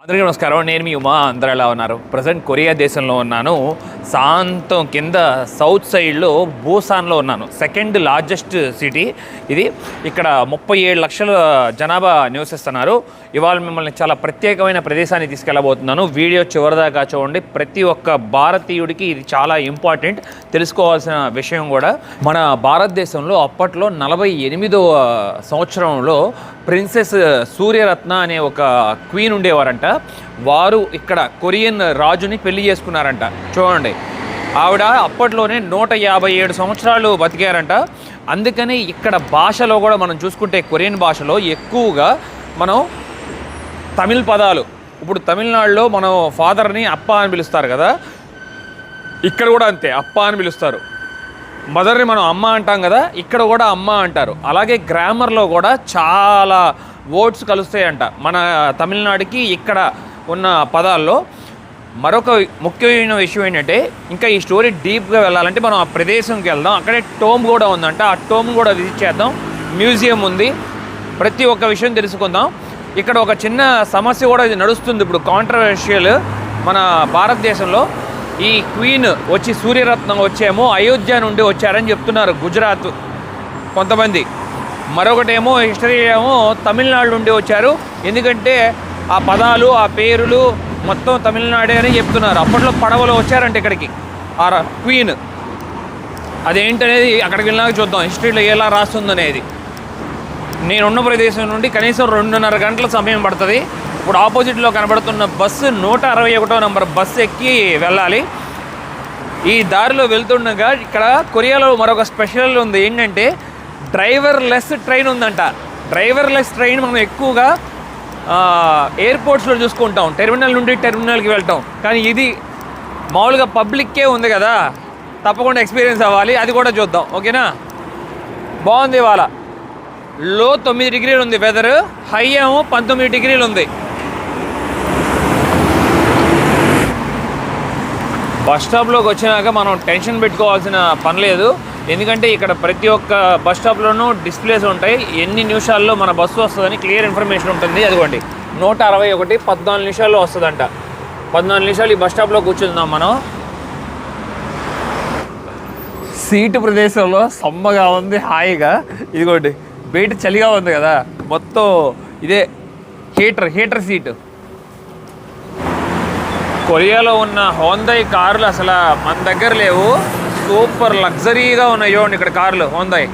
అందరికీ నమస్కారం. నేను మీ ఉమా. అందరూ ఎలా ఉన్నారు? ప్రజెంట్ కొరియా దేశంలో ఉన్నాను. సాంతం కింద సౌత్ సైడ్లో బూసాన్లో ఉన్నాను. సెకండ్ లార్జెస్ట్ సిటీ ఇది. ఇక్కడ 37 లక్షల జనాభా నివసిస్తున్నారు. ఇవాళ మిమ్మల్ని చాలా ప్రత్యేకమైన ప్రదేశాన్ని తీసుకెళ్ళబోతున్నాను. వీడియో చివరిదాకా చూడండి. ప్రతి ఒక్క భారతీయుడికి ఇది చాలా ఇంపార్టెంట్, తెలుసుకోవాల్సిన విషయం కూడా. మన భారతదేశంలో అప్పట్లో 48వ సంవత్సరంలో ప్రిన్సెస్ సూర్యరత్న అనే ఒక క్వీన్ ఉండేవారంట. వారు ఇక్కడ కొరియన్ రాజుని పెళ్లి చేసుకున్నారంట. చూడండి, ఆవిడ అప్పట్లోనే 157 సంవత్సరాలు బతికారంట. అందుకని ఇక్కడ భాషలో కూడా మనం చూసుకుంటే కొరియన్ భాషలో ఎక్కువగా మనం తమిళ్ పదాలు, ఇప్పుడు తమిళనాడులో మనం ఫాదర్ని అప్ప అని పిలుస్తారు కదా, ఇక్కడ కూడా అంతే అప్ప అని పిలుస్తారు. మదర్ని మనం అమ్మ అంటాం కదా, ఇక్కడ కూడా అమ్మ అంటారు. అలాగే గ్రామర్లో కూడా చాలా వర్డ్స్ కలుస్తాయంట మన తమిళనాడుకి ఇక్కడ ఉన్న పదాల్లో. మరొక ముఖ్యమైన విషయం ఏంటంటే, ఇంకా ఈ స్టోరీ డీప్గా వెళ్ళాలంటే మనం ఆ ప్రదేశంకి వెళ్దాం. అక్కడే టోమ్ కూడా ఉందంట, ఆ టోమ్ కూడా విజిట్ చేద్దాం. మ్యూజియం ఉంది, ప్రతి ఒక్క విషయం తెలుసుకుందాం. ఇక్కడ ఒక చిన్న సమస్య కూడా ఇది నడుస్తుంది ఇప్పుడు, కాంట్రవర్షియల్ మన భారతదేశంలో. ఈ క్వీన్ వచ్చి సూర్యరత్నం వచ్చేమో అయోధ్య నుండి వచ్చారని చెప్తున్నారు గుజరాత్ కొంతమంది. మరొకటేమో హిస్టరీ ఏమో తమిళనాడు నుండి వచ్చారు, ఎందుకంటే ఆ పదాలు ఆ పేరులు మొత్తం తమిళనాడే అని చెప్తున్నారు. అప్పట్లో పడవలో వచ్చారంటే ఇక్కడికి ఆ క్వీన్. అదేంటనేది అక్కడికి వెళ్ళాక చూద్దాం, హిస్టరీలో ఎలా రాస్తుందనేది. నేనున్న ప్రదేశం నుండి కనీసం 2.5 గంటల సమయం పడుతుంది. ఇప్పుడు ఆపోజిట్లో కనబడుతున్న బస్సు 161వ నెంబర్ బస్సు ఎక్కి వెళ్ళాలి. ఈ దారిలో వెళ్తుండగా ఇక్కడ కొరియాలో మరొక స్పెషల్ ఉంది. ఏంటంటే డ్రైవర్ లెస్ ట్రైన్ ఉందంట. డ్రైవర్ లెస్ ట్రైన్ మనం ఎక్కువగా ఎయిర్పోర్ట్స్లో చూసుకుంటాం, టెర్మినల్ నుండి టెర్మినల్కి వెళ్తాం. కానీ ఇది మామూలుగా పబ్లిక్కే ఉంది కదా, తప్పకుండా ఎక్స్పీరియన్స్ అవ్వాలి. అది కూడా చూద్దాం, ఓకేనా? బాగుంది. ఇవాళ లో 9 డిగ్రీలు ఉంది వెదర్, హై ఏమో 19 డిగ్రీలు ఉంది. బస్ స్టాప్లోకి వచ్చినాక మనం టెన్షన్ పెట్టుకోవాల్సిన పని లేదు, ఎందుకంటే ఇక్కడ ప్రతి ఒక్క బస్ స్టాప్లోనూ డిస్ప్లేస్ ఉంటాయి. ఎన్ని నిమిషాల్లో మన బస్సు వస్తుందని క్లియర్ ఇన్ఫర్మేషన్ ఉంటుంది. అదిగోండి 161 14 నిమిషాల్లో వస్తుందంట. 14 నిమిషాలు ఈ బస్ స్టాప్లో కూర్చుందాం మనం. సీటు ప్రదేశంలో సమ్మగా ఉంది, హాయిగా. ఇదిగోండి బయట చలిగా ఉంది కదా, మొత్తం ఇదే హీటర్ సీటు. కొరియాలో ఉన్న హోందాయ్ కార్లు అసలు మన దగ్గర లేవు, సూపర్ లగ్జరీగా ఉన్నాయి. చూడండి ఇక్కడ కార్లు హోందాయ్.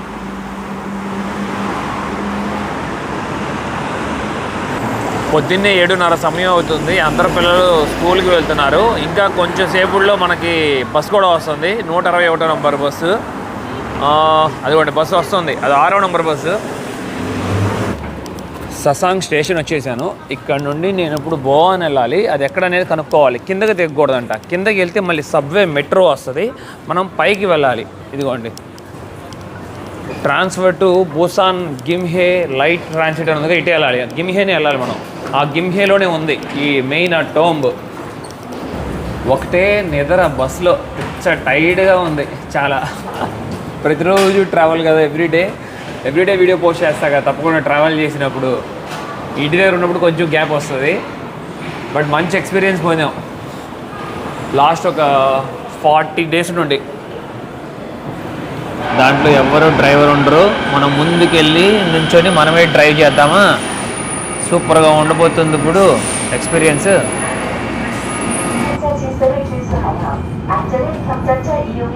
పొద్దున్నే 7:30 సమయం అవుతుంది. అందరు పిల్లలు స్కూల్కి వెళ్తున్నారు. ఇంకా కొంచెం సేపుల్లో మనకి బస్సు కూడా వస్తుంది, 161వ నెంబర్ బస్సు. అదిగోండి బస్సు వస్తుంది, అది 6వ నెంబర్ బస్సు. ససాంగ్ స్టేషన్ వచ్చేసాను. ఇక్కడ నుండి నేను ఇప్పుడు బోవాన్ వెళ్ళాలి. అది ఎక్కడనేది కనుక్కోవాలి. కిందకి దిగకూడదంట. కిందకి వెళ్తే మళ్ళీ సబ్వే మెట్రో వస్తుంది, మనం పైకి వెళ్ళాలి. ఇదిగోండి transfer to Busan గిమ్హే light transit అని ఉంది, ఇటే వెళ్ళాలి. గిమ్హేనే వెళ్ళాలి మనం. ఆ గిమ్హేలోనే ఉంది ఈ మెయిన్ ఆ టోంబ్. ఒకటే నిద్ర బస్సులో, టైర్డ్గా ఉంది చాలా. ప్రతిరోజు ట్రావెల్ కదా, ఎవ్రీడే వీడియో పోస్ట్ చేస్తా కదా, తప్పకుండా ట్రావెల్ చేసినప్పుడు ఇంటి దగ్గర ఉన్నప్పుడు కొంచెం గ్యాప్ వస్తుంది. బట్ మంచి ఎక్స్పీరియన్స్ పోయినాం లాస్ట్ ఒక 40 డేస్ నుండి. దాంట్లో ఎవరు డ్రైవర్ ఉండరు, మనం ముందుకెళ్ళి నుంచొని మనమే డ్రైవ్ చేద్దామా. సూపర్గా ఉండబోతుంది ఇప్పుడు ఎక్స్పీరియన్స్.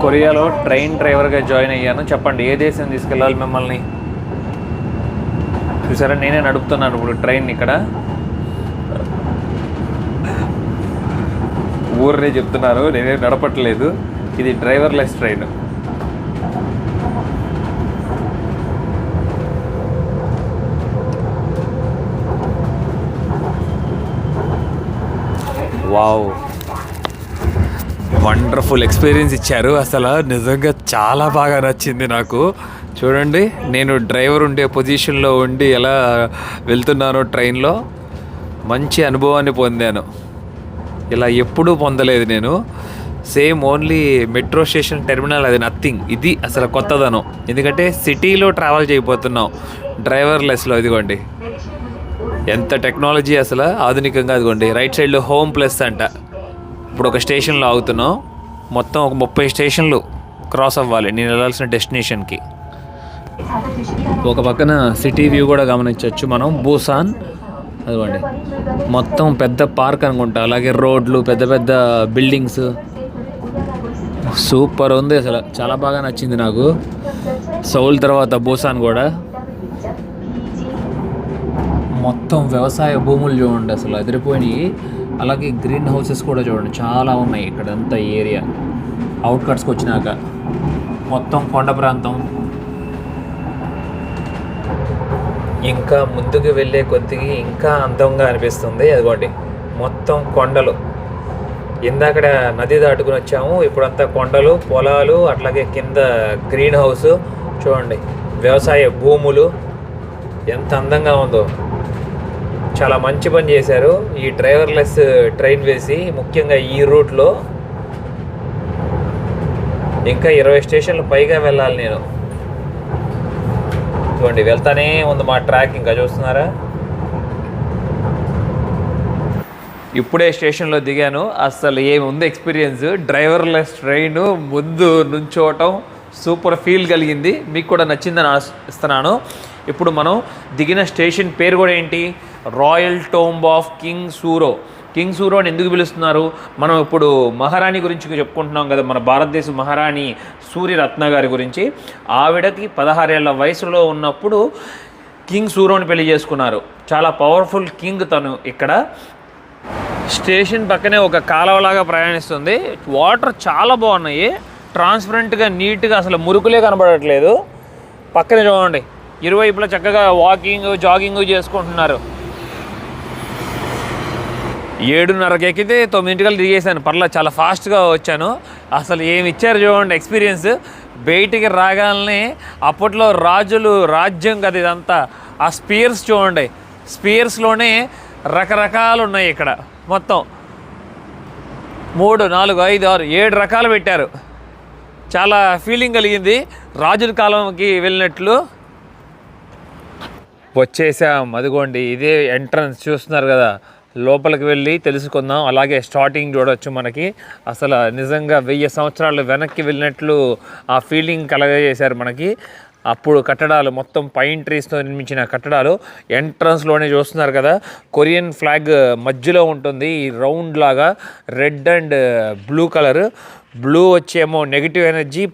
కొరియాలో ట్రైన్ డ్రైవర్గా జాయిన్ అయ్యాను. చెప్పండి ఏ దేశం తీసుకెళ్ళాలి మిమ్మల్ని? చూసారా, నేనే నడుపుతున్నాను ఇప్పుడు ట్రైన్. ఇక్కడ ఊరినే చెప్తున్నారు, నేనే నడపట్లేదు. ఇది driverless train. Wow, wonderful experience ఇచ్చారు. అసలు నిజంగా చాలా బాగా నచ్చింది నాకు. చూడండి, నేను డ్రైవర్ ఉండే పొజిషన్లో ఉండి ఎలా వెళ్తున్నానో ట్రైన్లో, మంచి అనుభవాన్ని పొందాను. ఇలా ఎప్పుడూ పొందలేదు నేను. Same only metro station terminal, అది నథింగ్. ఇది అసలు కొత్తదనం, ఎందుకంటే సిటీలో ట్రావెల్ చేయబోతున్నాం డ్రైవర్లెస్లో. ఇదిగోండి ఎంత టెక్నాలజీ అసలు ఆధునికంగా. అదిగోండి రైట్ సైడ్లో హోమ్ ప్లస్ అంట. ఇప్పుడు ఒక స్టేషన్లో ఆగుతున్నాం, మొత్తం ఒక 30 స్టేషన్లు క్రాస్ అవ్వాలి నేను వెళ్ళాల్సిన డెస్టినేషన్కి. ఒక పక్కన సిటీ వ్యూ కూడా గమనించవచ్చు మనం. బూసాన్ అదిగోండి మొత్తం పెద్ద పార్క్ అనుకుంటా, అలాగే రోడ్లు, పెద్ద పెద్ద బిల్డింగ్స్. సూపర్ ఉంది అసలు, చాలా బాగా నచ్చింది నాకు. సౌల్ తర్వాత బూసాన్ కూడా. మొత్తం వ్యవసాయ భూములు చూడండి అసలు అదిరిపోయినాయి. అలాగే గ్రీన్ హౌసెస్ కూడా చూడండి చాలా ఉన్నాయి ఇక్కడంతా ఏరియా. అవుట్కట్స్కి వచ్చినాక మొత్తం కొండ ప్రాంతం. ఇంకా ముందుకు వెళ్ళే కొద్దిగా ఇంకా అందంగా అనిపిస్తుంది. అదిగోండి మొత్తం కొండలు. ఇందాకడ నది దాటుకుని వచ్చాము, ఇప్పుడంతా కొండలు, పొలాలు, అట్లాగే కింద గ్రీన్ హౌస్ చూడండి, వ్యవసాయ భూములు. ఎంత అందంగా ఉందో. చాలా మంచి పని చేశారు ఈ డ్రైవర్లెస్ ట్రైన్ వేసి, ముఖ్యంగా ఈ రూట్లో. ఇంకా 20 స్టేషన్లు పైగా వెళ్ళాలి నేను. చూడండి వెళ్తానే ఉంది మా ట్రాక్. ఇంకా చూస్తున్నారా, ఇప్పుడే స్టేషన్లో దిగాను. అసలు ఏముంది ఎక్స్పీరియన్స్. డ్రైవర్లెస్ ట్రైన్ ముందు నుంచోవటం సూపర్ ఫీల్ కలిగింది. మీకు కూడా నచ్చిందని ఆశిస్తున్నాను. ఇప్పుడు మనం దిగిన స్టేషన్ పేరు కూడా ఏంటి, royal tomb of king Suro. King Suro అని ఎందుకు పిలుస్తున్నారు? మనం ఇప్పుడు మహారాణి గురించి చెప్పుకుంటున్నాం కదా, మన భారతదేశ మహారాణి సూర్యరత్న గారి గురించి. ఆవిడకి 16 ఏళ్ల వయసులో ఉన్నప్పుడు కింగ్ సూరోని పెళ్లి చేసుకున్నారు. చాలా పవర్ఫుల్ కింగ్ తను. ఇక్కడ స్టేషన్ పక్కనే ఒక కాలువలాగా ప్రయాణిస్తుంది. వాటర్ చాలా బాగున్నాయి, ట్రాన్స్పరెంట్గా, నీట్గా, అసలు మురుకులే కనబడట్లేదు. పక్కనే చూడండి ఇరువైపులా చక్కగా వాకింగ్, జాగింగ్ చేసుకుంటున్నారు. 7:30కి ఎక్కితే 9 దిగేసాను. చాలా ఫాస్ట్గా వచ్చాను. అసలు ఏమి ఇచ్చారు చూడండి ఎక్స్పీరియన్స్. బయటికి రాగానే అప్పట్లో రాజులు రాజ్యం కదా ఇదంతా. ఆ స్పియర్స్ చూడండి, స్పియర్స్లోనే రకరకాలు ఉన్నాయి ఇక్కడ. మొత్తం 3, 4, 5, 6, 7 రకాలు పెట్టారు. చాలా ఫీలింగ్ కలిగింది, రాజుల కాలంకి వెళ్ళినట్లు. వచ్చేసాం, అదిగోండి ఇదే ఎంట్రన్స్ చూస్తున్నారు కదా. లోపలికి వెళ్ళి తెలుసుకుందాం. అలాగే స్టార్టింగ్ చూడవచ్చు మనకి. అసలు నిజంగా 1000 సంవత్సరాలు వెనక్కి వెళ్ళినట్లు ఆ ఫీలింగ్ కలగజేశారు మనకి. అప్పుడు కట్టడాలు మొత్తం పైన్ ట్రీస్తో నిర్మించిన కట్టడాలు. ఎంట్రన్స్లోనే చూస్తున్నారు కదా, కొరియన్ ఫ్లాగ్ మధ్యలో ఉంటుంది ఈ రౌండ్ లాగా. Red and blue colour. Blue వచ్చేమో నెగిటివ్ ఎనర్జీ,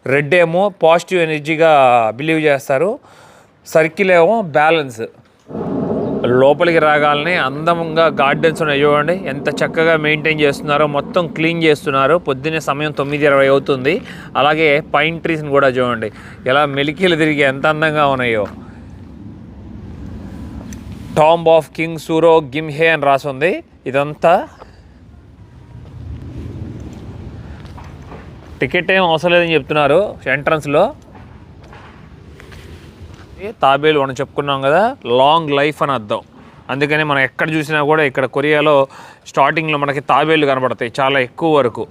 రెడ్ ఏమో పాజిటివ్ ఎనర్జీగా బిలీవ్ చేస్తారు. సర్కిల్ ఏమో బ్యాలెన్స్. లోపలికి రాగానే అందంగా గార్డెన్స్ ఉన్నాయి చూడండి, ఎంత చక్కగా మెయింటైన్ చేస్తున్నారో. మొత్తం క్లీన్ చేస్తున్నారు. పొద్దున్నే సమయం 9:20 అవుతుంది. అలాగే పైన్ ట్రీస్ని కూడా చూడండి ఎలా మెలికీలు తిరిగి ఎంత అందంగా ఉన్నాయో. టాంబ్ ఆఫ్ కింగ్ సూరో గిమ్హే అని రాసుంది. ఇదంతా టికెట్ ఏం అవసరం లేదని చెప్తున్నారు ఎంట్రన్స్లో. తాబేలు మనం చెప్పుకున్నాం కదా, లాంగ్ లైఫ్ అని అర్థం. అందుకని మనం ఎక్కడ చూసినా కూడా ఇక్కడ కొరియాలో స్టార్టింగ్లో మనకి తాబేలు కనబడతాయి చాలా ఎక్కువ వరకు.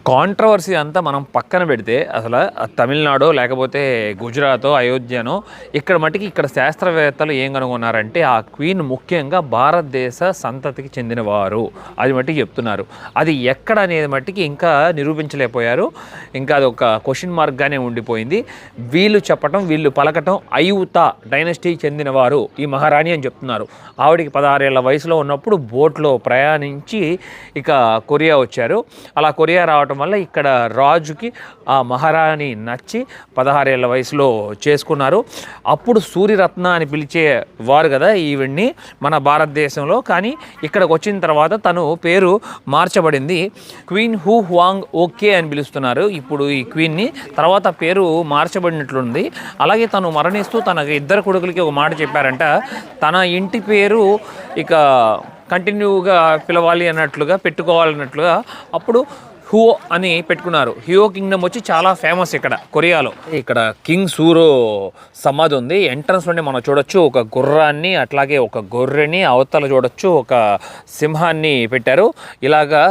కాంట్రవర్సీ అంతా మనం పక్కన పెడితే అసలు తమిళనాడు లేకపోతే గుజరాత్, అయోధ్యనో, ఇక్కడ మటుకి ఇక్కడ శాస్త్రవేత్తలు ఏం కనుగొన్నారంటే ఆ క్వీన్ ముఖ్యంగా భారతదేశ సంతతికి చెందినవారు. అది మట్టికి చెప్తున్నారు. అది ఎక్కడ అనేది మట్టికి ఇంకా నిరూపించలేకపోయారు. ఇంకా అది ఒక క్వశ్చన్ మార్క్గానే ఉండిపోయింది. వీళ్ళు చెప్పటం, వీళ్ళు పలకటం ఐయుతా డైనస్టీకి చెందినవారు ఈ మహారాణి అని చెప్తున్నారు. ఆవిడికి 16 ఏళ్ల వయసులో ఉన్నప్పుడు బోట్లో ప్రయాణించి ఇక కొరియా వచ్చారు. అలా కొరియా రావడం వల్ల ఇక్కడ రాజుకి ఆ మహారాణి నచ్చి 16 ఏళ్ల వయసులో చేసుకున్నారు. అప్పుడు సూర్యరత్న అని పిలిచే వారు కదా ఈవిడ్ని మన భారతదేశంలో. కానీ ఇక్కడికి వచ్చిన తర్వాత తను పేరు మార్చబడింది. క్వీన్ హూ హ్వాంగ్ ఓకే అని పిలుస్తున్నారు ఇప్పుడు ఈ క్వీన్ని. తర్వాత పేరు మార్చబడినట్లుంది. అలాగే తను మరణిస్తూ తన 2 కొడుకులకి ఒక మాట చెప్పారంట, తన ఇంటి పేరు ఇక కంటిన్యూగా పిలవాలి అన్నట్లుగా, పెట్టుకోవాలన్నట్లుగా. అప్పుడు హ్యో అని పెట్టుకున్నారు. హ్యో కింగ్డమ్ వచ్చి చాలా ఫేమస్ ఇక్కడ కొరియాలో. ఇక్కడ కింగ్ సూరో సమాధి ఉంది. ఎంట్రన్స్లోనే మనం చూడొచ్చు ఒక గుర్రాన్ని, అట్లాగే ఒక గొర్రెని, అవతల చూడొచ్చు ఒక సింహాన్ని పెట్టారు. ఇలాగా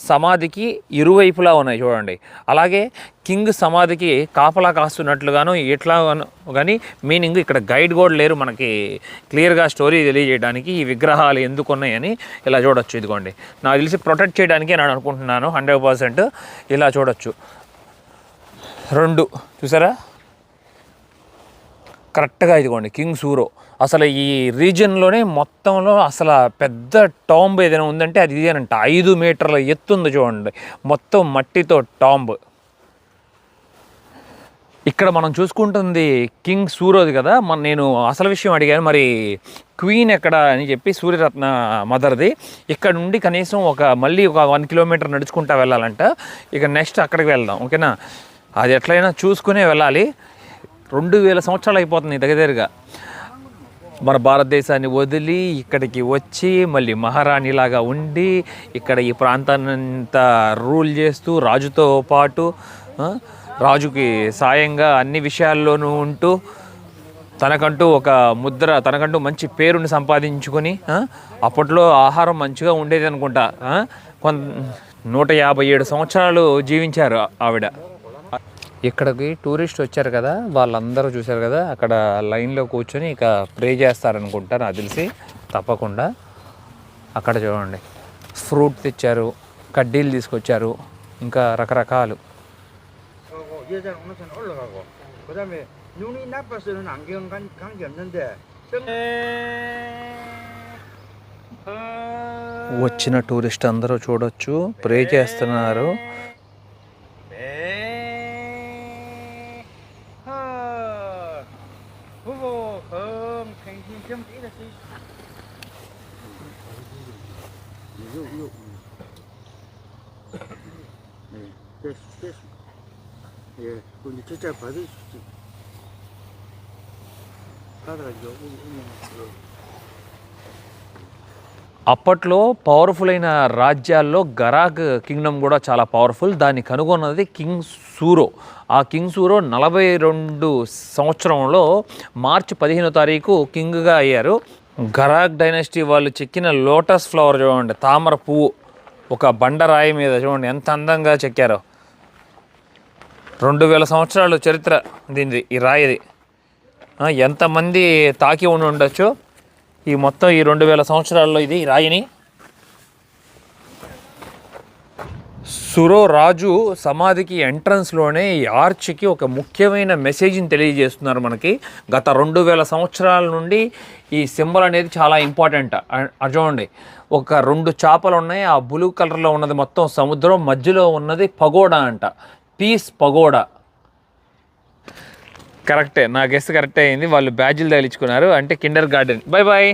సమాధికి ఇరువైపులా ఉన్నాయి చూడండి. అలాగే కింగ్ సమాధికి కాపలా కాస్తున్నట్లుగాను ఎట్లాగాను కానీ మీనింగ్ ఇక్కడ గైడ్ కూడా లేరు మనకి క్లియర్గా స్టోరీ తెలియజేయడానికి ఈ విగ్రహాలు ఎందుకు ఉన్నాయని ఇలా చూడొచ్చు. ఇదిగోండి, నాకు తెలిసి ప్రొటెక్ట్ చేయడానికి నేను అనుకుంటున్నాను 100%. ఇలా చూడొచ్చు, 2 చూసారా కరెక్ట్గా. ఇదిగోండి కింగ్ సూరో. అసలు ఈ రీజియన్లోనే మొత్తంలో అసలు పెద్ద టాంబ్ ఏదైనా ఉందంటే అది ఇదేనంట. 5 మీటర్ల ఎత్తుంది చూడండి, మొత్తం మట్టితో టాంబ్. ఇక్కడ మనం చూసుకుంటుంది కింగ్ సూరోది కదా. నేను అసలు విషయం అడిగాను, మరి క్వీన్ ఎక్కడ అని చెప్పి, సూర్యరత్న మదర్ది. ఇక్కడ నుండి కనీసం మళ్ళీ ఒక 1 కిలోమీటర్ నడుచుకుంటా వెళ్ళాలంట. ఇక నెక్స్ట్ అక్కడికి వెళ్దాం, ఓకేనా. అది ఎట్లయినా చూసుకునే వెళ్ళాలి. 2000 సంవత్సరాలు అయిపోతుంది దగ్గరగా మన భారతదేశాన్ని వదిలి ఇక్కడికి వచ్చి మళ్ళీ మహారాణిలాగా ఉండి ఇక్కడ ఈ ప్రాంతాన్నంతా రూల్ చేస్తూ రాజుతో పాటు రాజుకి సాయంగా అన్ని విషయాల్లోనూ ఉంటూ తనకంటూ ఒక ముద్ర, తనకంటూ మంచి పేరుని సంపాదించుకొని అప్పట్లో ఆహారం మంచిగా ఉండేది అనుకుంటా. 157 సంవత్సరాలు జీవించారు ఆవిడ. ఇక్కడికి టూరిస్ట్ వచ్చారు కదా, వాళ్ళందరూ చూశారు కదా అక్కడ లైన్లో కూర్చొని ఇక ప్రే చేస్తారనుకుంటా నాకు తెలిసి. తప్పకుండా అక్కడ చూడండి, ఫ్రూట్ తెచ్చారు, కడ్డీలు తీసుకొచ్చారు, ఇంకా రకరకాలు. వచ్చిన టూరిస్ట్ అందరూ చూడొచ్చు, ప్రే చేస్తున్నారు. అప్పట్లో పవర్ఫుల్ అయిన రాజ్యాల్లో గరాగ్ కింగ్డమ్ కూడా చాలా పవర్ఫుల్. దాన్ని కనుగొన్నది కింగ్ సూరో. ఆ కింగ్ సూరో 42 సంవత్సరంలో మార్చి 15వ తారీఖు కింగ్గా అయ్యారు. గరాగ్ డైనాసిటీ వాళ్ళు చెక్కిన లోటస్ ఫ్లవర్ చూడండి, తామర పువ్వు ఒక బండరాయి మీద చూడండి ఎంత అందంగా చెక్కారో. 2000 సంవత్సరాలు చరిత్ర దీనిది, ఈ రాయిది. ఎంతమంది తాకి ఉండి ఉండొచ్చు ఈ మొత్తం ఈ 2000 సంవత్సరాల్లో ఇది రాయిని. సురో రాజు సమాధికి ఎంట్రన్స్లోనే ఈ ఆర్చ్కి ఒక ముఖ్యమైన మెసేజ్ని తెలియజేస్తున్నారు మనకి. గత 2000 సంవత్సరాల నుండి ఈ సింబల్ అనేది చాలా ఇంపార్టెంట్. చూడండి, ఒక 2 చేపలు ఉన్నాయి, ఆ బ్లూ కలర్లో ఉన్నది మొత్తం సముద్రం, మధ్యలో ఉన్నది పగోడా అంట, పీస్ పగోడా. కరెక్టే, నా గెస్ కరెక్టే అయింది. వాళ్ళు బ్యాడ్జీలు తగిలించుకున్నారు, అంటే kindergarten. Bye bye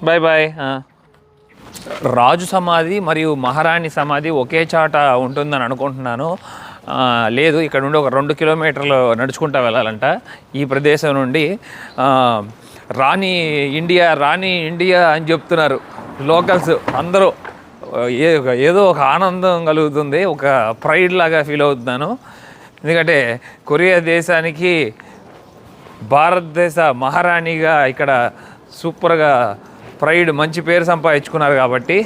bye bye. రాజు సమాధి మరియు మహారాణి సమాధి ఒకే చాట ఉంటుందని అనుకుంటున్నాను. లేదు, ఇక్కడ నుండి ఒక 2 కిలోమీటర్లు నడుచుకుంటూ వెళ్ళాలంట ఈ ప్రదేశం నుండి. రాణి ఇండియా అని చెప్తున్నారు లోకల్స్ అందరూ. ఏదో ఒక ఆనందం కలుగుతుంది, ఒక ప్రైడ్ లాగా ఫీల్ అవుతున్నాను. ఎందుకంటే కొరియా దేశానికి భారతదేశ మహారాణిగా ఇక్కడ సూపర్గా ప్రైడ్ మంచి పేరు సంపాదించుకున్నారు కాబట్టి.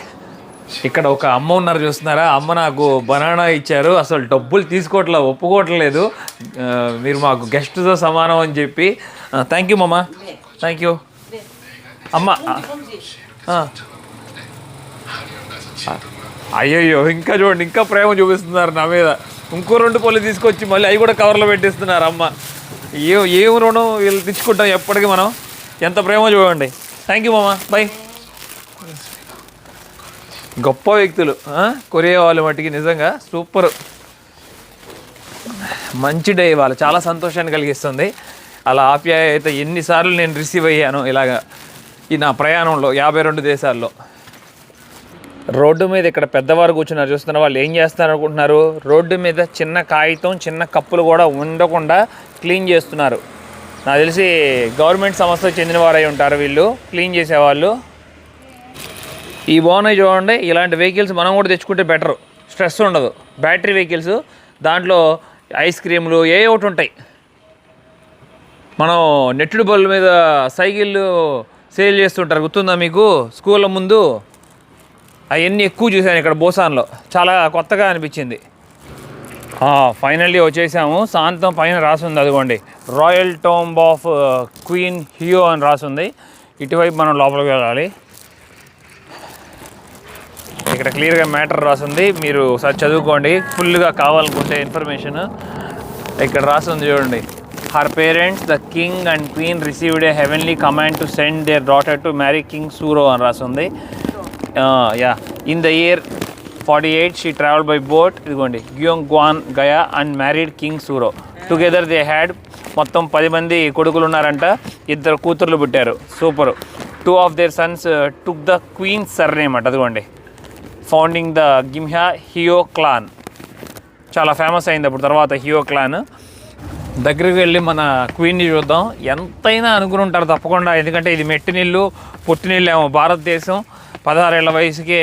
ఇక్కడ ఒక అమ్మ ఉన్నారు చూస్తున్నారా, అమ్మ నాకు బనానా ఇచ్చారు, అసలు డబ్బులు ఒప్పుకోవట్లేదు, మీరు మాకు గెస్ట్తో సమానం అని చెప్పి. థ్యాంక్ యూ మమ్మ, థ్యాంక్ యూ అమ్మ. అయ్యయ్యో, ఇంకా చూడండి, ఇంకా ప్రేమ చూపిస్తున్నారు నా మీద. ఇంకో 2 పళ్ళు తీసుకొచ్చి మళ్ళీ అవి కూడా కవర్లో పెట్టిస్తున్నారు అమ్మ. ఏం రుణం వీళ్ళు తెచ్చుకుంటాం ఎప్పటికీ మనం, ఎంత ప్రేమ చూడండి. థ్యాంక్ యూ మామ, బాయ్. గొప్ప వ్యక్తులు కొరియా వాళ్ళు మట్టికి, నిజంగా సూపర్. మంచి డే వాళ్ళు, చాలా సంతోషాన్ని కలిగిస్తుంది. అలా ఆప్యాయత ఎన్నిసార్లు నేను రిసీవ్ అయ్యాను ఇలాగా ఈ నా ప్రయాణంలో 52 దేశాల్లో. రోడ్డు మీద ఇక్కడ పెద్దవారు కూర్చున్నారు చూస్తున్నారు, వాళ్ళు ఏం చేస్తున్నారు అనుకుంటున్నారు? రోడ్డు మీద చిన్న కాగితం, చిన్న కప్పులు కూడా ఉండకుండా క్లీన్ చేస్తున్నారు. నాకు తెలిసి గవర్నమెంట్ సంస్థకు చెందిన వారై ఉంటారు వీళ్ళు, క్లీన్ చేసేవాళ్ళు. ఈ బాగున్నాయి చూడండి, ఇలాంటి వెహికల్స్ మనం కూడా తెచ్చుకుంటే బెటరు, స్ట్రెస్ ఉండదు. బ్యాటరీ వెహికల్స్, దాంట్లో ఐస్ క్రీములు ఒకటి ఉంటాయి. మనం నెట్టుడు బళ్ళ మీద సైకిళ్ళు సేల్ చేస్తుంటారు, గుర్తుందా మీకు? స్కూళ్ళ ముందు అవన్నీ ఎక్కువ చూశాను ఇక్కడ బోసాన్లో, చాలా కొత్తగా అనిపించింది. ఫైనల్లీ వచ్చేసాము. సాంతం పైన రాసుంది అదిగోండి, రాయల్ టోంబ్ ఆఫ్ క్వీన్ హియో అని రాసుంది. ఇటువైపు మనం లోపలికి వెళ్ళాలి. ఇక్కడ క్లియర్గా మ్యాటర్ రాసుంది, మీరు ఒకసారి చదువుకోండి ఫుల్గా కావాలనుకుంటే ఇన్ఫర్మేషన్. ఇక్కడ రాసుంది చూడండి, her parents the king and queen received a heavenly command to send their daughter to marry king Suro అని రాసుంది. In the year 48 she travel by boat, ఇదిగోండి, Geumgwan Gaya and married king Suro. Together they had, మొత్తం 10 మంది కొడుకులు ఉన్నారంట, 2 కూతుర్లు పుట్టారు. Super. 2 of their sons took the queen surname అంట, అదిగోండి, founding the Gimhae Heo clan. చాలా ఫేమస్ అయింది అప్పుడు తర్వాత హియో క్లాన్. దగ్గరికి వెళ్ళి మన క్వీన్ని చూద్దాం. ఎంతైనా అనుకుని ఉంటారు తప్పకుండా, ఎందుకంటే ఇది మెట్టినిల్లు పుట్టినిల్లు ఏమో. భారతదేశం 16 ఏళ్ల వయసుకే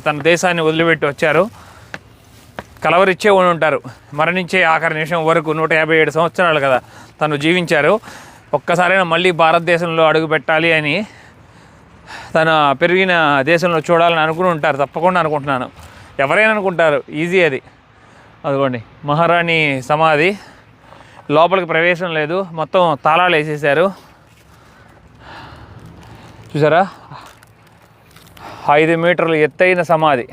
తన దేశాన్ని వదిలిపెట్టి వచ్చారు. కలవరిచ్చే ఉండి ఉంటారు, మరణించే ఆఖరి నిమిషం వరకు. 157 సంవత్సరాలు కదా తను జీవించారు. ఒక్కసారైనా మళ్ళీ భారతదేశంలో అడుగు పెట్టాలి అని, తన పెరిగిన దేశంలో చూడాలని అనుకుని ఉంటారు తప్పకుండా. అనుకుంటున్నాను, ఎవరైనా అనుకుంటారు, ఈజీ అది. అదిగోండి మహారాణి సమాధి. లోపలికి ప్రవేశం లేదు, మొత్తం తాళాలు వేసేసారు. చూసారా, 5 మీటర్లు ఎత్తైన సమాధి.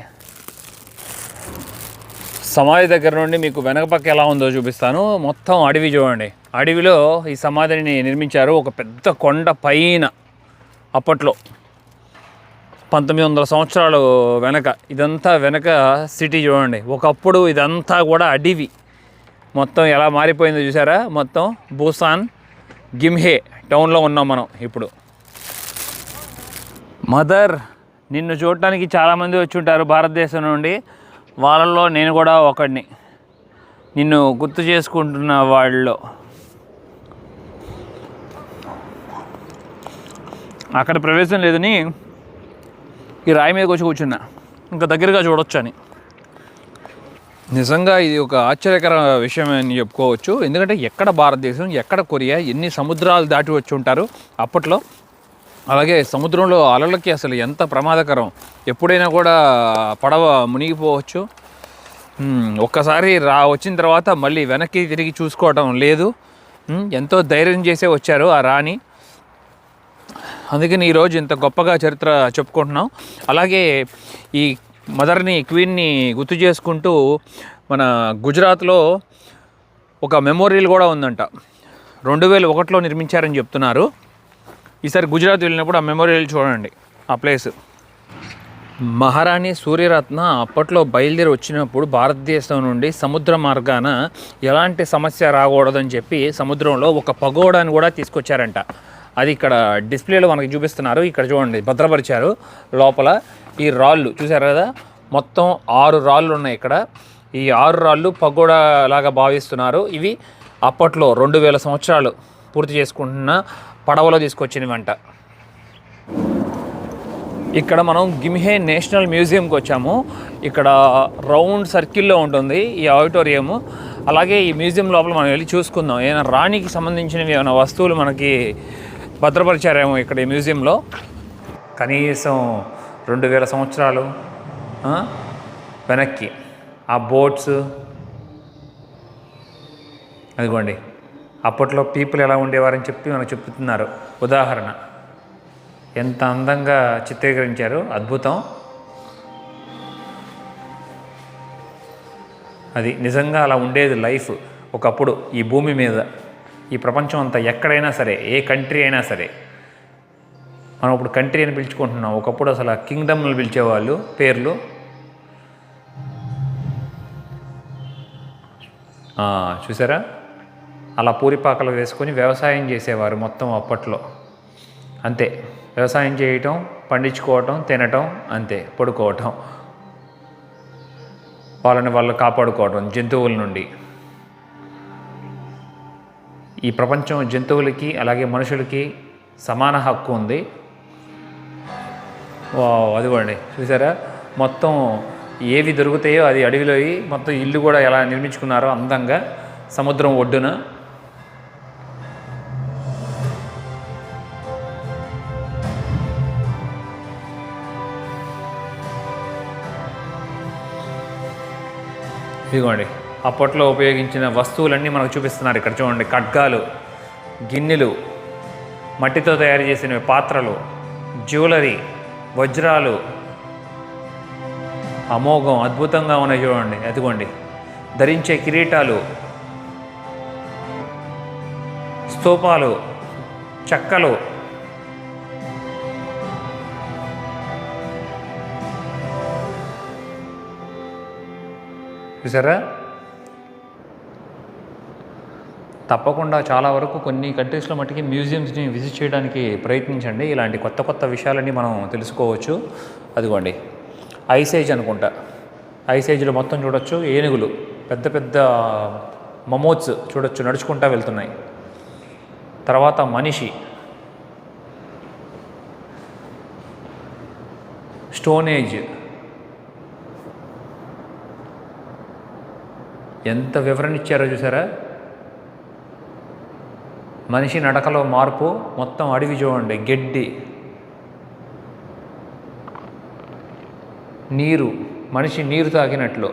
సమాధి దగ్గర నుండి మీకు వెనక పక్క ఎలా ఉందో చూపిస్తాను. మొత్తం అడవి చూడండి, అడవిలో ఈ సమాధిని నిర్మించారు. ఒక పెద్ద కొండ పైన, అప్పట్లో 1900 సంవత్సరాలు వెనక. ఇదంతా వెనక సిటీ చూడండి. ఒకప్పుడు ఇదంతా కూడా అడవి. మొత్తం ఎలా మారిపోయిందో చూసారా. మొత్తం బూసాన్ గిమ్హే టౌన్లో ఉన్నాం మనం ఇప్పుడు. మదర్, నిన్ను చూడటానికి చాలామంది వచ్చి ఉంటారు భారతదేశం నుండి. వాళ్ళల్లో నేను కూడా ఒకడిని, నిన్ను గుర్తు చేసుకుంటున్న వాళ్ళలో. అక్కడ ప్రవేశం లేదని ఈ రాయి మీదకి వచ్చి కూర్చున్నా, ఇంకా దగ్గరగా చూడొచ్చు అని. నిజంగా ఇది ఒక ఆశ్చర్యకర విషయం అని చెప్పుకోవచ్చు. ఎందుకంటే ఎక్కడ భారతదేశం, ఎక్కడ కొరియా, ఎన్ని సముద్రాలు దాటి వచ్చి ఉంటారు అప్పట్లో. అలాగే సముద్రంలో అలలకి అసలు ఎంత ప్రమాదకరం, ఎప్పుడైనా కూడా పడవ మునిగిపోవచ్చు. ఒక్కసారి వచ్చిన తర్వాత మళ్ళీ వెనక్కి తిరిగి చూసుకోవటం లేదు. ఎంతో ధైర్యం చేసే వచ్చారు ఆ రాణి. అందుకని ఈరోజు ఇంత గొప్పగా చరిత్ర చెప్పుకుంటున్నాం. అలాగే ఈ మదర్ని, క్వీన్ని గుర్తు చేసుకుంటూ మన గుజరాత్లో ఒక మెమోరియల్ కూడా ఉందంట. 2001లో నిర్మించారని చెప్తున్నారు. ఈసారి గుజరాత్ వెళ్ళినప్పుడు ఆ మెమోరియల్ చూడండి, ఆ ప్లేస్. మహారాణి సూర్యరత్న అప్పట్లో బయలుదేరి వచ్చినప్పుడు భారతదేశం నుండి సముద్ర మార్గాన ఎలాంటి సమస్య రాకూడదని చెప్పి సముద్రంలో ఒక పగోడాని కూడా తీసుకొచ్చారంట. అది ఇక్కడ డిస్ప్లేలో మనకి చూపిస్తున్నారు. ఇక్కడ చూడండి, భద్రపరిచారు. లోపల ఈ రాళ్ళు చూసారు కదా, మొత్తం 6 రాళ్ళు ఉన్నాయి ఇక్కడ. ఈ 6 రాళ్ళు పగోడా లాగా భావిస్తున్నారు. ఇవి అప్పట్లో 2000 సంవత్సరాలు పూర్తి చేసుకుంటున్న పడవలో తీసుకొచ్చినవంట. ఇక్కడ మనం గిమ్హే నేషనల్ మ్యూజియంకి వచ్చాము. ఇక్కడ రౌండ్ సర్కిల్లో ఉంటుంది ఈ ఆడిటోరియం. అలాగే ఈ మ్యూజియం లోపల మనం వెళ్ళి చూసుకుందాం, ఏమైనా రాణికి సంబంధించినవి ఏమైనా వస్తువులు మనకి భద్రపరిచారేమో ఇక్కడ ఈ మ్యూజియంలో. కనీసం 2000 సంవత్సరాలు వెనక్కి ఆ బోట్స్, అదిగోండి అప్పట్లో పీపుల్ ఎలా ఉండేవారని చెప్పి మనకు చెప్తున్నారు. ఉదాహరణ ఎంత అందంగా చిత్రీకరించారు, అద్భుతం. అది నిజంగా అలా ఉండేది లైఫ్ ఒకప్పుడు ఈ భూమి మీద. ఈ ప్రపంచం అంతా ఎక్కడైనా సరే, ఏ కంట్రీ అయినా సరే. మనం ఇప్పుడు కంట్రీ అని పిలుచుకుంటున్నాం, ఒకప్పుడు అసలు కింగ్డమ్లు పిలిచేవాళ్ళు పేర్లు. చూసారా, అలా పూరిపాకలు వేసుకొని వ్యవసాయం చేసేవారు మొత్తం అప్పట్లో. అంతే, వ్యవసాయం చేయటం, పండించుకోవటం, తినటం, అంతే, పడుకోవటం, వాళ్ళని వాళ్ళు కాపాడుకోవటం జంతువుల నుండి. ఈ ప్రపంచం జంతువులకి అలాగే మనుషులకి సమాన హక్కు ఉంది. అదిగోండి చూసారా, మొత్తం ఏవి దొరుకుతాయో అది అడవిలో మొత్తం ఇల్లు కూడా ఎలా నిర్మించుకున్నారో అందంగా సముద్రం ఒడ్డున. ఇదిగోండి అప్పట్లో ఉపయోగించిన వస్తువులన్నీ మనకు చూపిస్తున్నారు. ఇక్కడ చూడండి, ఖడ్గాలు, గిన్నెలు, మట్టితో తయారు చేసిన పాత్రలు, జ్యువెలరీ, వజ్రాలు, అమోఘం, అద్భుతంగా ఉన్నాయి చూడండి. అదిగోండి, ధరించే కిరీటాలు, స్తూపాలు, చెక్కలు, చూసారా? తప్పకుండా చాలా వరకు కొన్ని కంట్రీస్లో మట్టుకి మ్యూజియంస్ని విజిట్ చేయడానికి ప్రయత్నించండి. ఇలాంటి కొత్త కొత్త విషయాలన్నీ మనం తెలుసుకోవచ్చు. అదిగోండి, ఐస్ ఏజ్ అనుకుంటా. ఐస్ ఏజ్లో మొత్తం చూడొచ్చు. ఏనుగులు, పెద్ద పెద్ద మమోత్స్ చూడొచ్చు, నడుచుకుంటా వెళ్తున్నాయి. తర్వాత మనిషి, స్టోన్ ఏజ్, ఎంత వివరణ ఇచ్చారో చూసారా? మనిషి నడకలో మార్పు, మొత్తం అడవి చూడండి, గడ్డి, నీరు, మనిషి నీరు తాగినట్లు.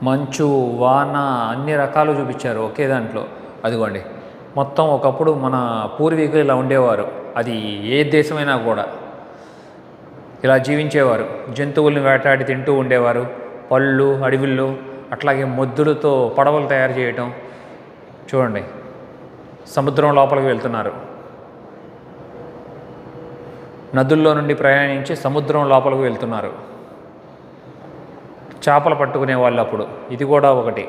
మంచు, వాన, అన్ని రకాలు చూపించారు ఒకే దాంట్లో. అదిగోండి, మొత్తం ఒకప్పుడు మన పూర్వీకులు ఇలా ఉండేవారు. అది ఏ దేశమైనా కూడా ఇలా జీవించేవారు. జంతువుల్ని వేటాడి తింటూ ఉండేవారు. పళ్ళు, అడవుల్లో, అట్లాగే మొద్దులతో పడవలు తయారు చేయటం. చూడండి, సముద్రం లోపలికి వెళ్తున్నారు. నదుల్లో నుండి ప్రయాణించి సముద్రం లోపలికి వెళ్తున్నారు. చేపలు పట్టుకునే వాళ్ళు అప్పుడు. ఇది కూడా ఒకటి.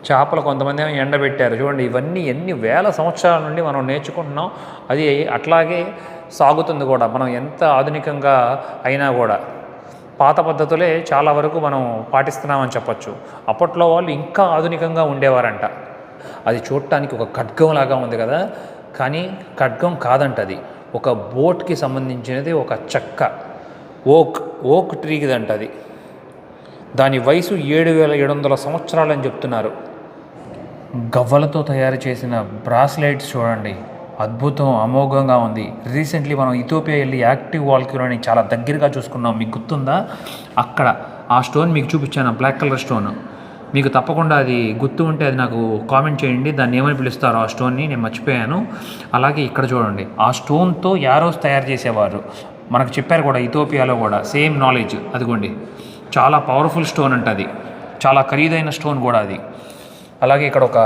చేపలు కొంతమంది ఏమో ఎండబెట్టారు. చూడండి, ఇవన్నీ ఎన్ని వేల సంవత్సరాల నుండి మనం నేర్చుకుంటున్నాం. అది అట్లాగే సాగుతుంది కూడా. మనం ఎంత ఆధునికంగా అయినా కూడా పాత పద్ధతులే చాలా వరకు మనం పాటిస్తున్నామని చెప్పచ్చు. అప్పట్లో వాళ్ళు ఇంకా ఆధునికంగా ఉండేవారంట. అది చూడటానికి ఒక ఖడ్గం లాగా ఉంది కదా, కానీ ఖడ్గం కాదంట. అది ఒక బోట్కి సంబంధించినది. ఒక చెక్క, ఓక్ ట్రీకిదంట అది. దాని వయసు 7700 సంవత్సరాలని చెప్తున్నారు. గవ్వలతో తయారు చేసిన బ్రాస్లెట్స్ చూడండి, అద్భుతం, అమోఘంగా ఉంది. రీసెంట్లీ మనం ఇథియోపియా వెళ్ళి యాక్టివ్ వాల్క్యూరోని చాలా దగ్గరగా చూసుకున్నాం. మీకు గుర్తుందా? అక్కడ ఆ స్టోన్ మీకు చూపించాను, బ్లాక్ కలర్ స్టోన్. మీకు తప్పకుండా అది గుర్తు ఉంటే అది నాకు కామెంట్ చేయండి. దాన్ని ఏమని పిలుస్తారో ఆ స్టోన్ని, నేను మర్చిపోయాను. అలాగే ఇక్కడ చూడండి, ఆ స్టోన్తో యారోస్ తయారు చేసేవారు. మనకు చెప్పారు కూడా ఇథియోపియాలో కూడా సేమ్ నాలెడ్జ్. అదిగోండి, చాలా పవర్ఫుల్ స్టోన్ అంట అది. చాలా ఖరీదైన స్టోన్ కూడా అది. అలాగే ఇక్కడ ఒక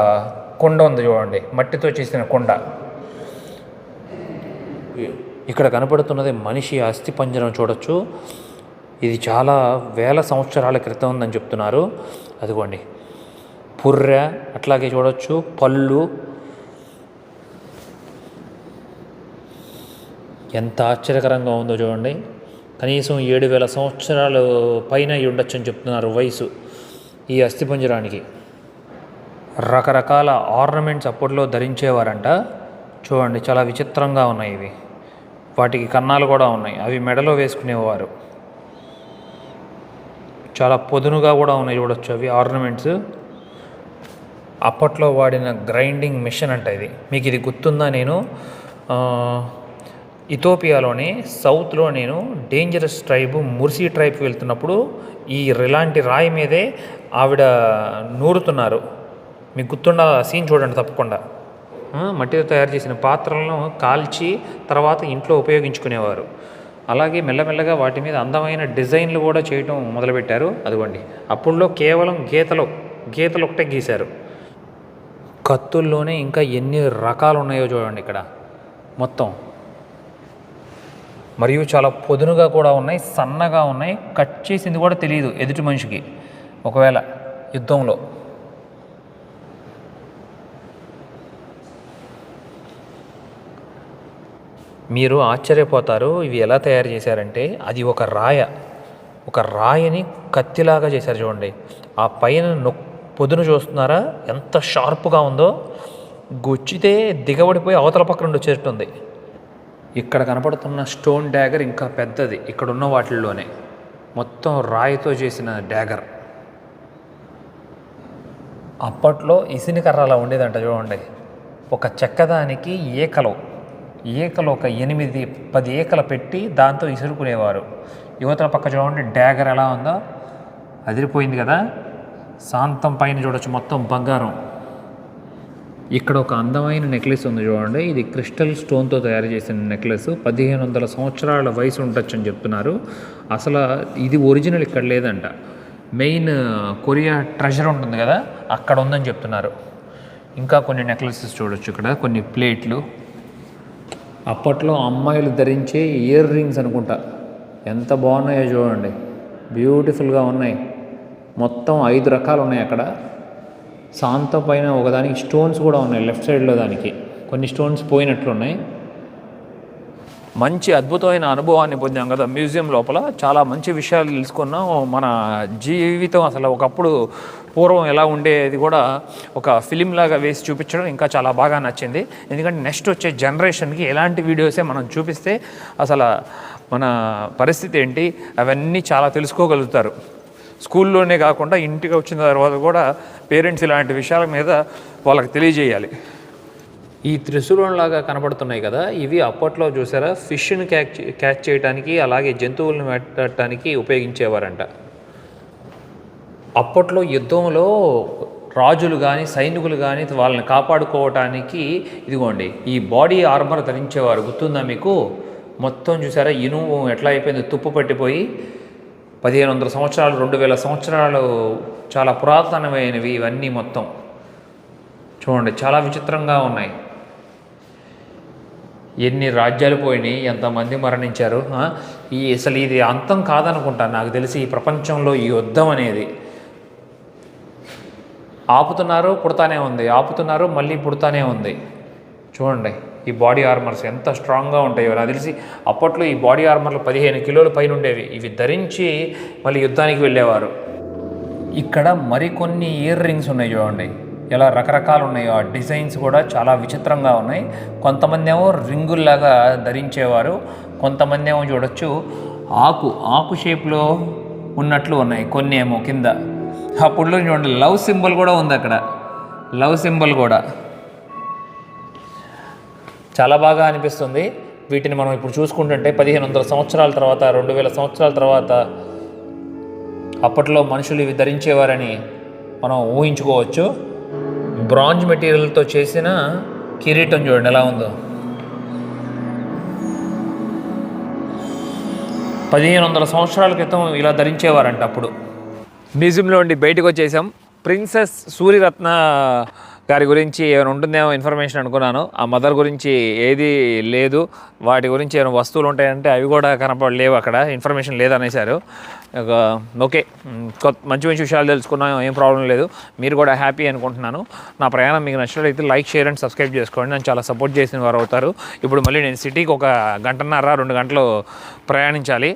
కొండ ఉంది చూడండి, మట్టితో చేసిన కొండ. ఇక్కడ కనపడుతున్నది మనిషి అస్థి పంజరం చూడొచ్చు. ఇది చాలా వేల సంవత్సరాల క్రితం ఉందని చెప్తున్నారు. అదిగోండి, పుర్రె అట్లాగే చూడొచ్చు, పళ్ళు. ఎంత ఆశ్చర్యకరంగా ఉందో చూడండి. కనీసం 7000 సంవత్సరాలు పైన ఉండొచ్చు అని చెప్తున్నారు వయసు ఈ అస్థిపంజరానికి. రకరకాల ఆర్నమెంట్స్ అప్పట్లో ధరించేవారంట. చూడండి, చాలా విచిత్రంగా ఉన్నాయి ఇవి. వాటికి కన్నాలు కూడా ఉన్నాయి, అవి మెడలో వేసుకునేవారు. చాలా పొదునుగా కూడా ఉన్నాయి చూడొచ్చు అవి ఆర్నమెంట్స్. అప్పట్లో వాడిన గ్రైండింగ్ మిషన్ అంట ఇది. మీకు ఇది గుర్తుందా? నేను ఇథియోపియాలోని సౌత్లో నేను డేంజరస్ ట్రైబ్ ముర్సీ ట్రైబ్కి వెళ్తున్నప్పుడు ఇలాంటి రాయి మీదే ఆవిడ నూరుతున్నారు. మీకు గుర్తుండ సీన్ చూడండి తప్పకుండా. మట్టితో తయారు చేసిన పాత్రలను కాల్చి తర్వాత ఇంట్లో ఉపయోగించుకునేవారు. అలాగే మెల్లమెల్లగా వాటి మీద అందమైన డిజైన్లు కూడా చేయటం మొదలుపెట్టారు. అదిగోండి, అప్పుడులో కేవలం గీతలు ఒకటే గీశారు. కత్తుల్లోనే ఇంకా ఎన్ని రకాలు ఉన్నాయో చూడండి ఇక్కడ మొత్తం. మరియు చాలా పొదునుగా కూడా ఉన్నాయి, సన్నగా ఉన్నాయి. కట్ చేసింది కూడా తెలియదు ఎదుటి మనిషికి ఒకవేళ యుద్ధంలో. మీరు ఆశ్చర్యపోతారు ఇవి ఎలా తయారు చేశారంటే, అది ఒక రాయిని కత్తిలాగా చేశారు చూడండి. ఆ పైన పొదును చూస్తున్నారా ఎంత షార్ప్గా ఉందో. గుచ్చితే దిగబడిపోయి అవతల పక్క నుండి వచ్చేటట్టుంది. ఇక్కడ కనపడుతున్న స్టోన్ డ్యాగర్ ఇంకా పెద్దది. ఇక్కడ ఉన్న వాటిల్లోనే మొత్తం రాయితో చేసిన డ్యాగర్. అప్పట్లో ఇసిని కర్ర అలా ఉండేదంట చూడండి. ఒక చెక్కదానికి ఏకలు ఒక 8-10 ఏకలు పెట్టి దాంతో ఇసురుకునేవారు. యువతల పక్క చూడండి డ్యాగర్ ఎలా ఉందో, అదిరిపోయింది కదా. శాంతం పైన చూడొచ్చు మొత్తం బంగారం. ఇక్కడ ఒక అందమైన నెక్లెస్ ఉంది చూడండి. ఇది క్రిస్టల్ స్టోన్తో తయారు చేసిన నెక్లెస్. 1500 సంవత్సరాల వయసు ఉండొచ్చు అని చెప్తున్నారు. అసలు ఇది ఒరిజినల్ ఇక్కడ లేదంట. మెయిన్ కొరియా ట్రెజర్ ఉంటుంది కదా, అక్కడ ఉందని చెప్తున్నారు. ఇంకా కొన్ని నెక్లెసెస్ చూడొచ్చు ఇక్కడ, కొన్ని ప్లేట్లు. అప్పట్లో అమ్మాయిలు ధరించే ఇయర్ రింగ్స్ అనుకుంటా. ఎంత బాగున్నాయో చూడండి, బ్యూటిఫుల్గా ఉన్నాయి. మొత్తం 5 రకాలు ఉన్నాయి అక్కడ. శాంతం పైన ఒకదానికి స్టోన్స్ కూడా ఉన్నాయి, లెఫ్ట్ సైడ్లో దానికి కొన్ని స్టోన్స్ పోయినట్లున్నాయి. మంచి అద్భుతమైన అనుభవాన్ని పొందాం కదా మ్యూజియం లోపల. చాలా మంచి విషయాలు తెలుసుకున్నాం. మన జీవితం అసలు ఒకప్పుడు పూర్వం ఎలా ఉండేది కూడా ఒక ఫిలిం లాగా వేసి చూపించడం ఇంకా చాలా బాగా నచ్చింది. ఎందుకంటే నెక్స్ట్ వచ్చే జనరేషన్కి ఎలాంటి వీడియోసే మనం చూపిస్తే అసలు మన పరిస్థితి ఏంటి అవన్నీ చాలా తెలుసుకోగలుగుతారు. స్కూల్లోనే కాకుండా ఇంటికి వచ్చిన తర్వాత కూడా పేరెంట్స్ ఇలాంటి విషయాల మీద వాళ్ళకి తెలియజేయాలి. ఈ త్రిశూలంలాగా కనబడుతున్నాయి కదా, ఇవి అప్పట్లో చూసారా ఫిష్ని క్యాచ్ చేయడానికి, అలాగే జంతువులను వేటాడటానికి ఉపయోగించేవారంట. అప్పట్లో యుద్ధంలో రాజులు కానీ సైనికులు కానీ వాళ్ళని కాపాడుకోవటానికి ఇదిగోండి ఈ బాడీ ఆర్మర్ ధరించేవారు. గుర్తుందా మీకు? మొత్తం చూసారా ఇనుము ఎట్లా అయిపోయింది, తుప్పు పట్టిపోయి. 1500 సంవత్సరాలు 2000 సంవత్సరాలు చాలా పురాతనమైనవి ఇవన్నీ మొత్తం. చూడండి చాలా విచిత్రంగా ఉన్నాయి. ఎన్ని రాజ్యాలు పోయినాయి, ఎంతమంది మరణించారు. అసలు ఇది అంతం కాదనుకుంటాను నాకు తెలిసి. ఈ ప్రపంచంలో ఈ యుద్ధం అనేది ఆపుతున్నారు, పుడతానే ఉంది, ఆపుతున్నారు, మళ్ళీ పుడతానే ఉంది. చూడండి ఈ బాడీ ఆర్మర్స్ ఎంత స్ట్రాంగ్గా ఉంటాయో. నాకు తెలిసి అప్పట్లో ఈ బాడీ ఆర్మర్లు 15 కిలోల పైన ఉండేవి. ఇవి ధరించి మళ్ళీ యుద్ధానికి వెళ్ళేవారు. ఇక్కడ మరికొన్ని ఇయర్ రింగ్స్ ఉన్నాయి చూడండి, ఎలా రకరకాలు ఉన్నాయో. ఆ డిజైన్స్ కూడా చాలా విచిత్రంగా ఉన్నాయి. కొంతమంది ఏమో రింగుల్లాగా ధరించేవారు, కొంతమంది ఏమో చూడొచ్చు ఆకు షేప్లో ఉన్నట్లు ఉన్నాయి, కొన్ని ఏమో కింద. అప్పుడు చూడండి లవ్ సింబల్ కూడా ఉంది అక్కడ, లవ్ సింబల్ కూడా చాలా బాగా అనిపిస్తుంది. వీటిని మనం ఇప్పుడు చూసుకుంటుంటే 1500 సంవత్సరాల తర్వాత 2000 సంవత్సరాల తర్వాత అప్పట్లో మనుషులు ఇవి ధరించేవారని మనం ఊహించుకోవచ్చు. బ్రాంజ్ మెటీరియల్తో చేసిన కిరీటం చూడండి ఎలా ఉందో. 1500 సంవత్సరాల క్రితం ఇలా ధరించేవారంట అప్పుడు. మ్యూజియంలో ఉండి బయటకు వచ్చేసాం. ప్రిన్సెస్ సూర్యరత్న గారి గురించి ఏమైనా ఉంటుందేమో ఇన్ఫర్మేషన్ అనుకున్నాను. ఆ మదర్ గురించి ఏది లేదు. వాటి గురించి ఏమైనా వస్తువులు ఉంటాయంటే అవి కూడా కనపడలేవు, అక్కడ ఇన్ఫర్మేషన్ లేదనేసారు. ఓకే, మంచి మంచి విషయాలు తెలుసుకున్నాం, ఏం ప్రాబ్లం లేదు. మీరు కూడా హ్యాపీ అనుకుంటున్నాను. నా ప్రయాణం మీకు నచ్చినట్లయితే లైక్, షేర్ అండ్ సబ్స్క్రైబ్ చేసుకోండి. నన్ను చాలా సపోర్ట్ చేసిన వారు అవుతారు. ఇప్పుడు మళ్ళీ నేను సిటీకి 1 గంటన్నర 2 గంటలు ప్రయాణించాలి.